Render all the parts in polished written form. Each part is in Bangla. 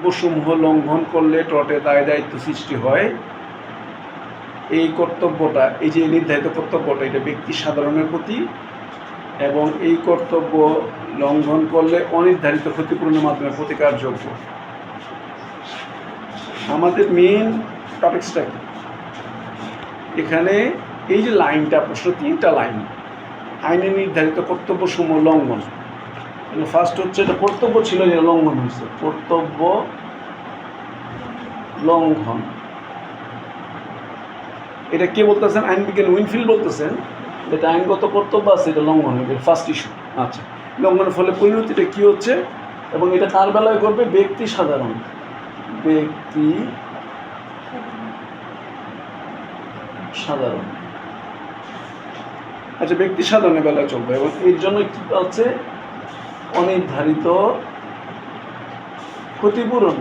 কর্তব্যসমূহ লঙ্ঘন করলে টর্টে দায় দায়িত্ব সৃষ্টি হয়। এই কর্তব্যটা, এই যে নির্ধারিত কর্তব্যটা, এটা ব্যক্তি সাধারণের প্রতি, এবং এই কর্তব্য লঙ্ঘন করলে অনির্ধারিত ক্ষতিপূরণের মাধ্যমে প্রতিকারযোগ্য। আমাদের মেইন টপিক্সটা কি এখানে? এই যে লাইনটা, প্রশ্ন 3টা লাইন, আইনে নির্ধারিত কর্তব্যসমূহ লঙ্ঘন। ফার্স্ট হচ্ছে এটা কর্তব্য ছিল, যেটা লঙ্ঘন হয়েছে, কর্তব্য লঙ্ঘন। এটা কে বলতেছেন? আইনবিজ্ঞান উইনফিল্ড বলতেছেন যেটা আইনগত কর্তব্য আছে এটা লঙ্ঘন হবে, ফার্স্ট ইস্যু। আচ্ছা, লঙ্ঘনের ফলে পরিণতিটা কী হচ্ছে, এবং এটা কার বেলায় করবে? ব্যক্তি সাধারণ, ব্যক্তি সাধারণ। আচ্ছা, ব্যক্তি সাধারণের বেলায় চলবে, এবং এর জন্য কী আছে? অনির্ধারিত ক্ষতিপূরণ।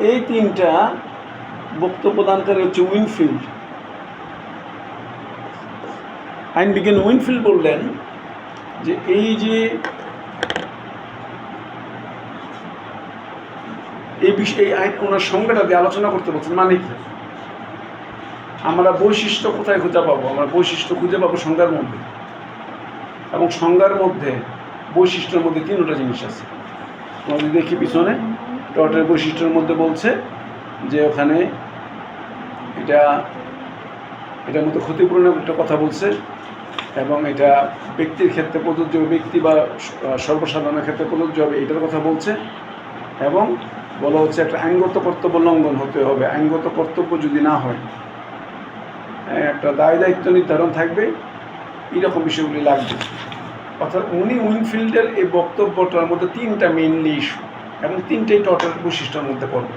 এই 3টা বক্তব্য দানকারী হচ্ছে উইনফিল্ড। আইনবিজ্ঞান উইনফিল্ড বললেন যে এই যে এই বিষয়ে এই আইন ওনার সংজ্ঞাটা দিয়ে আলোচনা করতে বলছেন। মানে কি? আমরা বৈশিষ্ট্য কোথায় খুঁজে পাবো? আমরা বৈশিষ্ট্য খুঁজে পাবো সংজ্ঞার মধ্যে, এবং সংজ্ঞার মধ্যে বৈশিষ্ট্যের মধ্যে 3টা জিনিস আছে। আমরা যদি দেখি পিছনে, টর্টের বৈশিষ্ট্যের মধ্যে বলছে যে ওখানে এটার মধ্যে ক্ষতিপূরণের একটা কথা বলছে, এবং এটা ব্যক্তির ক্ষেত্রে প্রযোজ্য, ব্যক্তি বা সর্বসাধারণের ক্ষেত্রে প্রযোজ্য হবে, এটার কথা বলছে। এবং বলা হচ্ছে একটা আইনগত কর্তব্য লঙ্ঘন হতে হবে। আইনগত কর্তব্য যদি না হয়, একটা দায় দায়িত্ব নির্ধারণ থাকবে, এইরকম বিষয়গুলি লাগবে। অর্থাৎ উইনফিল্ডের এই বক্তব্যটার মধ্যে 3টা মেইনলি ইস্যু, এবং 3টাই টর্টের বৈশিষ্ট্যের মধ্যে পড়বে।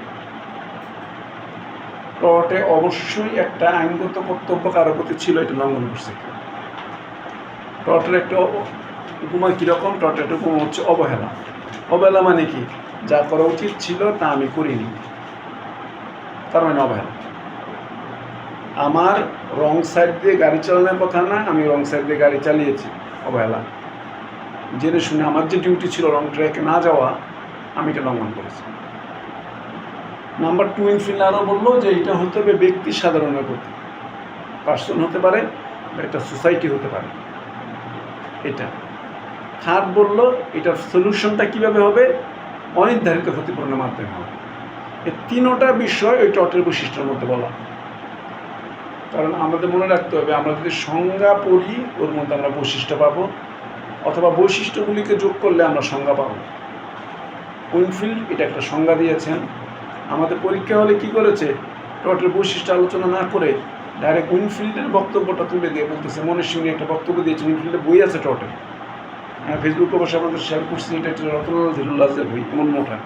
টর্টে অবশ্যই একটা আইনগত কর্তব্য কারো প্রতি ছিল, এটা লঙ্ঘন করছে। টর্টের একটা উপমা কীরকম? টর্টের একটা উপমা হচ্ছে অবহেলা। অবহেলা মানে কি? যা করা উচিত ছিল তা আমি করিনি, তার মানে অবহেলা। আমার রং সাইড দিয়ে গাড়ি চালানোর কথা না, আমি রং সাইড দিয়ে গাড়ি চালিয়েছি, অবহেলা। জেনে শুনে আমার যে ডিউটি ছিল রং ট্র্যাকে না যাওয়া, আমি এটা লঙ্ঘন করেছি। নাম্বার 2, উইনফিল্ড আরও বললো যে এটা হতে হবে ব্যক্তি সাধারণের প্রতি, পার্সন হতে পারে বা এটা সোসাইটি হতে পারে। এটা থার্ড বললো এটার সলিউশনটা কীভাবে হবে? অনির্ধারিত ক্ষতিপূরণের মাধ্যমে হবে। এই 3টা বিষয় ওই টর্টের বৈশিষ্ট্যের মধ্যে বলা। কারণ আমাদের মনে রাখতে হবে, আমরা যদি সংজ্ঞা পড়ি ওর মধ্যে আমরা বৈশিষ্ট্য পাবো, অথবা বৈশিষ্ট্যগুলিকে যোগ করলে আমরা সংজ্ঞা পাবো। উইনফিল্ড এটা একটা সংজ্ঞা দিয়েছেন। আমাদের পরীক্ষা হলে কি করেছে? টর্টের বৈশিষ্ট্য আলোচনা না করে ডাইরেক্ট উইনফিল্ডের বক্তব্যটা তুলে দিয়ে বলতেছে, মনীষী উনি একটা বক্তব্য দিয়েছে, উইনফিল্ডের বই আছে টর্টের, ফেসবুকে বসে আমাদের শেয়ার করছি, এটা একটা রতনাল ধীরুল্লাহের বই, এমন মোটা।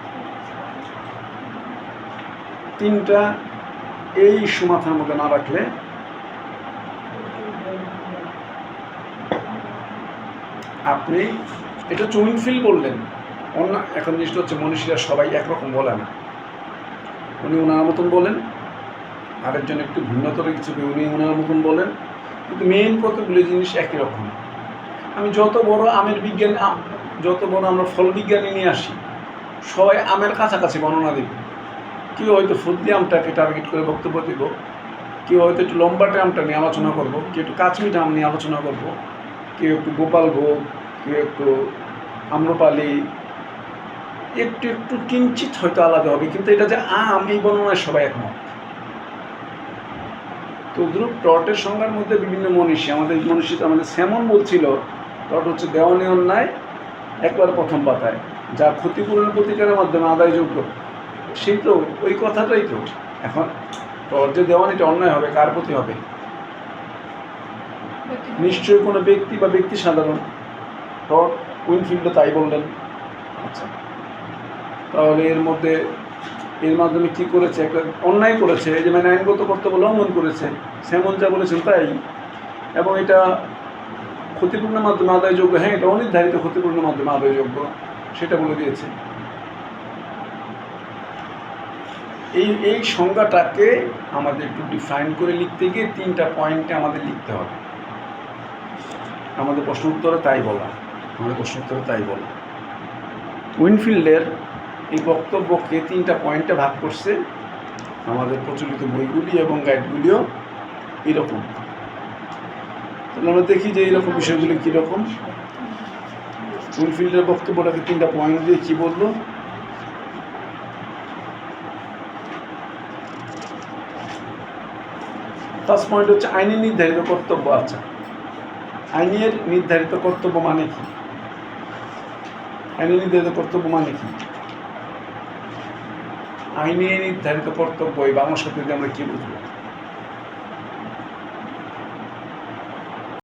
3টা এই ইস্যু মাথার মধ্যে না রাখলে আপনি, এটা হচ্ছে উইনফিল্ড বললেন। অন্য এখন জিনিসটা হচ্ছে মনীষীরা সবাই একরকম বলে না, উনি ওনার মতন বলেন, আরেকজন একটু ভিন্নতর কিছু, উনি ওনার মতন বলেন, কিন্তু মেইন কতগুলো জিনিস একই রকম। আমি যত বড় আমের বিজ্ঞান, যত বড় আমরা ফল বিজ্ঞানী নিয়ে আসি, সবাই আমের কাছাকাছি বর্ণনা দেব। কেউ হয়তো ফজলি আমটাকে টার্গেট করে বক্তব্য দেব, কেউ হয়তো একটু লম্বাটে আমটা নিয়ে আলোচনা করব, কেউ একটু কাশ্মীর আম নিয়ে আলোচনা করব, কেউ একটু গোপালভোগ, কেউ একটু আম্রপালি, একটু একটু কিঞ্চিত হয়তো আলাদা হবে, কিন্তু এটা যে আম, এই বর্ণনায় সবাই একমত। তো দ্রুপ টর্টের সংজ্ঞার মধ্যে বিভিন্ন মনীষী, আমাদের মনীষী আমাদের স্যামন বলছিল টর্ট হচ্ছে দেওয়ানি অন্যায় একবার প্রথম পাতায়, যা ক্ষতিপূরণের প্রতিকারের মাধ্যমে আদায়যোগ্য। সেই তো ওই কথাটাই তো। এখন টর্ট যে দেওয়ানিটা অন্যায় হবে, কার প্রতি হবে? নিশ্চয়ই কোনো ব্যক্তি বা ব্যক্তি সাধারণ। টর্ট উইনফিল্ড তাই বললেন। আচ্ছা, তাহলে এর মাধ্যমে কী করেছে? একটা অন্যায় করেছে, যে মানে আইনগত কর্তব্য লঙ্ঘন করেছে, স্যামন যা বলেছেন তাই। এবং এটা ক্ষতিপূরণের মাধ্যমে আদায়যোগ্য। হ্যাঁ, এটা অনির্ধারিত ক্ষতিপূরণের মাধ্যমে আদায়যোগ্য, সেটা বলে দিয়েছে। এই সংজ্ঞাটাকে আমাদের একটু ডিফাইন করে লিখতে গিয়ে 3টা পয়েন্টে আমাদের লিখতে হবে। আমাদের প্রশ্ন উত্তরে তাই বলা। উইনফিল্ডের এই বক্তব্যকে 3টা পয়েন্টে ভাগ করছে। আমাদের প্রচলিত বইগুলি এবং গাইডগুলিও এরকম। তাহলে আমরা দেখি যে এইরকম বিষয়গুলি কীরকম। উইনফিল্ডের বক্তব্যটাকে 3টা পয়েন্ট দিয়ে কী বললো। ফার্স্ট পয়েন্ট হচ্ছে আইনের নির্ধারিত কর্তব্য। আচ্ছা, আইনের নির্ধারিত কর্তব্য মানে কি? আইনের নির্ধারিত কর্তব্য মানে কি? আইনে নির্ধারিত কর্তব্য এই বাংলা শব্দকে আমরা কি বুঝবো?